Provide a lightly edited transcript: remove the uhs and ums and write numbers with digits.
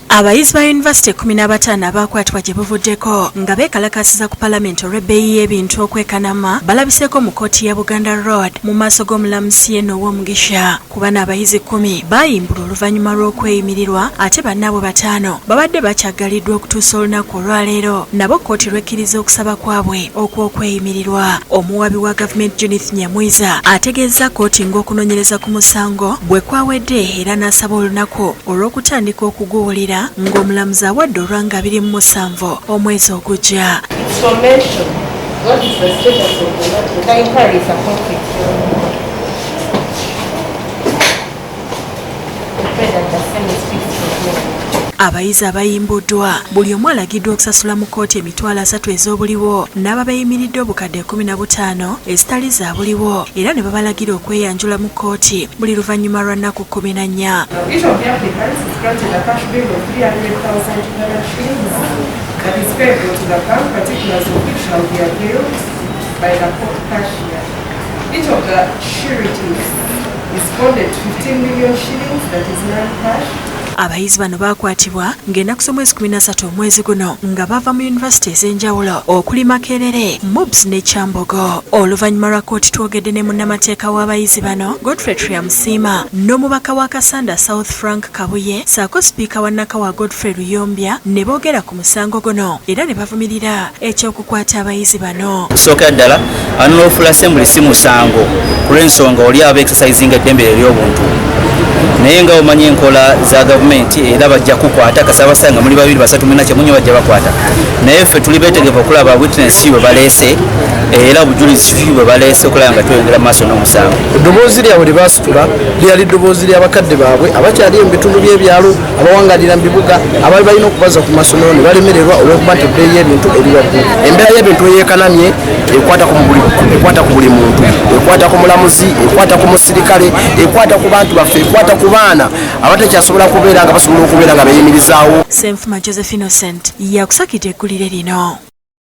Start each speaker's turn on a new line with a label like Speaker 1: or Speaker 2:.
Speaker 1: Abayizi ba Yunivasite 15 abakwatibwa gye buvuddeko nga beekalakasiza ku Paalamenti olw'ebbeeyi y'ebintu okwekanama balabiseeko mu Kkooti ya Buganda Rd mu maaso g'omulamuzi olw'omugisha. Ku bano abayizi 10 baayimbulwa oluvanyuma lw'okweyimirirwa ate bannaabwe 5 babadde bakyagaliddwa okutuusa olunaku olwaleero nabo Kkooti lw'ekkiriza okusaba kwabwe okw'okweyimirirwa. Omuwabi wa gavumenti Judith Nyamwiza ategeezza Kkooti ng'okunoonyereza ku musango bwe kwawedde era n'asaba olunaku olw'okutandika okuguwulira ng'omulamuzi awadde olwanga 27 omwezi ogujja. Abayizi abayimbuddwa buli omu alagiddwa okusasula mu kkooti emitwalo 3 ez'obuliwo n'ababeeyimiridde obukadde 15 ezitali za buliwo era ne babalagira okweyanjula mu kkooti buli luvannyuma lwa nnaku 14.
Speaker 2: Each of the sureties is bonded 15 million shillings, that is non-cash.
Speaker 1: Abayizi bano baakwatibwa ng'ennaku z'omwezi 13 omwezi guno nga bava mu yunivasite ez'enjawulo okuli Makerere, Mubs ne Kyambogo. Oluvannyuma lwa kkooti twogedde ne munnamateeka w'abayizi bano Godfrey Musiima n'omubaka wa Kasanda South Frank Kabuye ssaako sipiika wa Nakawa Godfrey Luyombya ne boogera ku musango guno era ne bavumirira eky'okukwata abayizi bano.
Speaker 3: Sookera ddala anoofula assembly si musango ku lw'ensonga oli aba exercising eddembe ery'obuntu naye nga omanyi enkola za gavumenti era bajja kukwata kasaba basanga muli 2 3 mwina kyemunye bajja bakwata naye ffe tuli beetegefu okulaba witness bwe baleese era obujulizi bwe baleese okulaba nga tweyongera maaso n'omusango.
Speaker 4: Eddoboozi lyabwe lye baasitula lyali ddoboozi ly'abakadde baabwe abakyali mu bitundu by'ebyalo abawangalira mu bibuga abaali balina okubaza ku masomero ne balemererwa olw'okuba nti ebbeeyi y'ebintu eri waggulu. Embeera y'ebintu eyeekanamye ekwata ku buli muntu, ekwata ku mulamuzi, ekwata ku musirikale, ekwata ku bantu baffe, ekwata ku baana abatakyasobola kubeera nga basobola okubeera nga beeyimirizaawo.
Speaker 1: Senfuma Joseph Innocent yakusakidde eggulire lino.